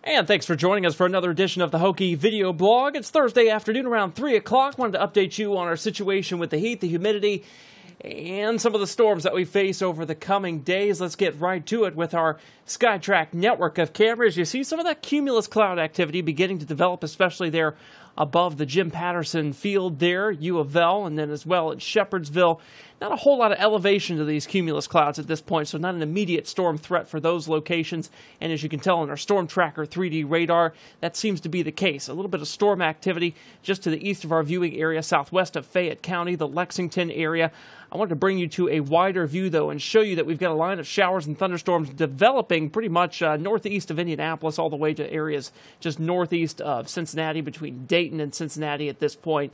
And thanks for joining us for another edition of the Hokey video blog. It's Thursday afternoon around 3 o'clock. Wanted to update you on our situation with the heat, the humidity, and some of the storms that we face over the coming days. Let's get right to it with our SkyTrack network of cameras. You see some of that cumulus cloud activity beginning to develop, especially there above the Jim Patterson Field there, U of L, and then as well at Shepherdsville. Not a whole lot of elevation to these cumulus clouds at this point, so not an immediate storm threat for those locations. And as you can tell on our Storm Tracker 3D radar, that seems to be the case. A little bit of storm activity just to the east of our viewing area, southwest of Fayette County, the Lexington area. I wanted to bring you to a wider view, though, and show you that we've got a line of showers and thunderstorms developing pretty much northeast of Indianapolis all the way to areas just northeast of Cincinnati, between Dayton and Cincinnati at this point.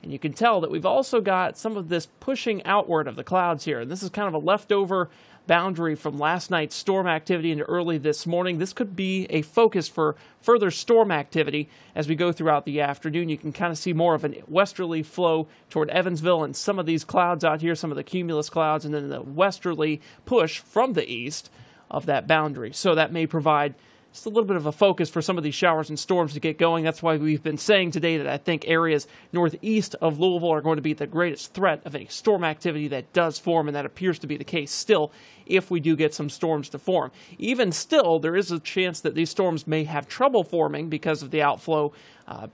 And you can tell that we've also got some of this pushing outward of the clouds here. And this is kind of a leftover boundary from last night's storm activity into early this morning. This could be a focus for further storm activity as we go throughout the afternoon. You can kind of see more of a westerly flow toward Evansville and some of these clouds out here, some of the cumulus clouds, and then the westerly push from the east of that boundary. So that may provide just a little bit of a focus for some of these showers and storms to get going. That's why we've been saying today that I think areas northeast of Louisville are going to be the greatest threat of any storm activity that does form, and that appears to be the case still if we do get some storms to form. Even still, there is a chance that these storms may have trouble forming because of the outflow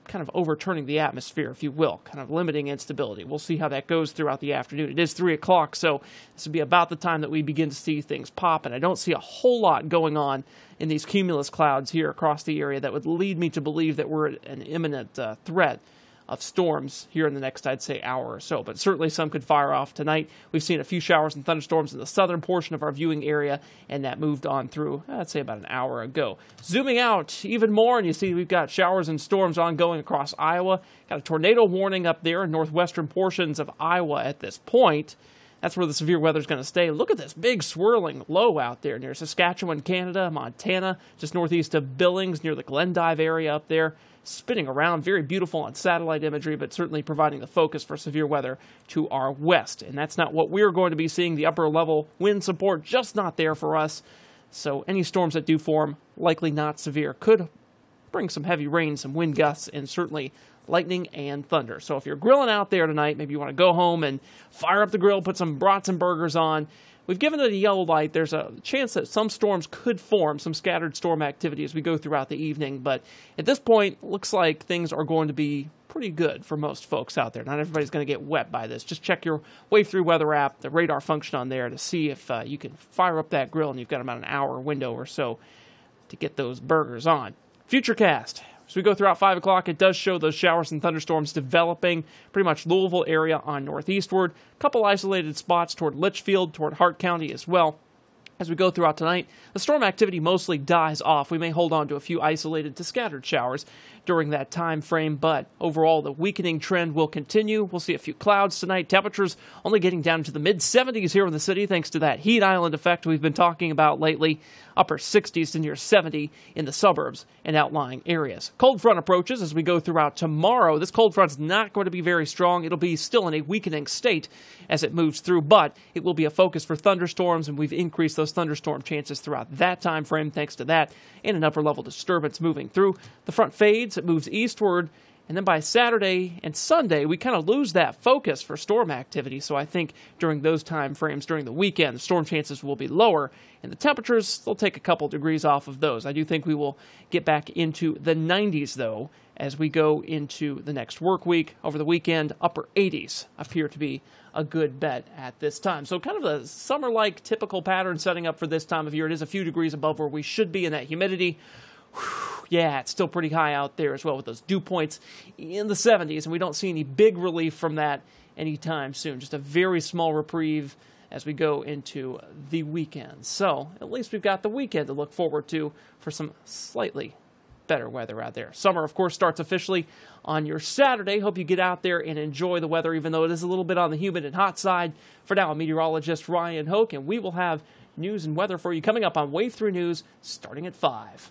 kind of overturning the atmosphere, if you will, kind of limiting instability. We'll see how that goes throughout the afternoon. It is 3 o'clock, so this will be about the time that we begin to see things pop, and I don't see a whole lot going on in these cumulus clouds here across the area that would lead me to believe that we're at an imminent threat of storms here in the next, I'd say, hour or so. But certainly some could fire off tonight. We've seen a few showers and thunderstorms in the southern portion of our viewing area, and that moved on through, I'd say, about an hour ago. Zooming out even more, and you see we've got showers and storms ongoing across Iowa. Got a tornado warning up there in northwestern portions of Iowa at this point. That's where the severe weather is going to stay. Look at this big swirling low out there near Saskatchewan, Canada, Montana, just northeast of Billings, near the Glendive area up there. Spinning around, very beautiful on satellite imagery, but certainly providing the focus for severe weather to our west. And that's not what we're going to be seeing. The upper level wind support just not there for us. So any storms that do form, likely not severe, could bring some heavy rain, some wind gusts, and certainly lightning and thunder. So if you're grilling out there tonight, maybe you want to go home and fire up the grill, put some brats and burgers on. We've given it a yellow light. There's a chance that some storms could form, some scattered storm activity as we go throughout the evening. But at this point, looks like things are going to be pretty good for most folks out there. Not everybody's going to get wet by this. Just check your Wave 3 weather app, the radar function on there, to see if you can fire up that grill, and you've got about an hour window or so to get those burgers on. Futurecast. As we go throughout 5 o'clock, it does show those showers and thunderstorms developing pretty much Louisville area on northeastward. A couple isolated spots toward Litchfield, toward Hart County as well. As we go throughout tonight, the storm activity mostly dies off. We may hold on to a few isolated to scattered showers during that time frame, but overall the weakening trend will continue. We'll see a few clouds tonight. Temperatures only getting down to the mid-70s here in the city thanks to that heat island effect we've been talking about lately. Upper 60s to near 70 in the suburbs and outlying areas. Cold front approaches as we go throughout tomorrow. This cold front's not going to be very strong. It'll be still in a weakening state as it moves through, but it will be a focus for thunderstorms, and we've increased those thunderstorm chances throughout that time frame thanks to that, and an upper level disturbance moving through. The front fades, it moves eastward, and then by Saturday and Sunday, we kind of lose that focus for storm activity. So I think during those time frames, during the weekend, the storm chances will be lower, and the temperatures, they'll take a couple degrees off of those. I do think we will get back into the 90s, though, as we go into the next work week. Over the weekend, upper 80s appear to be a good bet at this time. So kind of a summer-like typical pattern setting up for this time of year. It is a few degrees above where we should be in that humidity. Yeah, it's still pretty high out there as well with those dew points in the 70s, and we don't see any big relief from that anytime soon. Just a very small reprieve as we go into the weekend. So at least we've got the weekend to look forward to for some slightly better weather out there. Summer, of course, starts officially on your Saturday. Hope you get out there and enjoy the weather, even though it is a little bit on the humid and hot side. For now, I'm meteorologist Ryan Hoke, and we will have news and weather for you coming up on Wave 3 News starting at 5.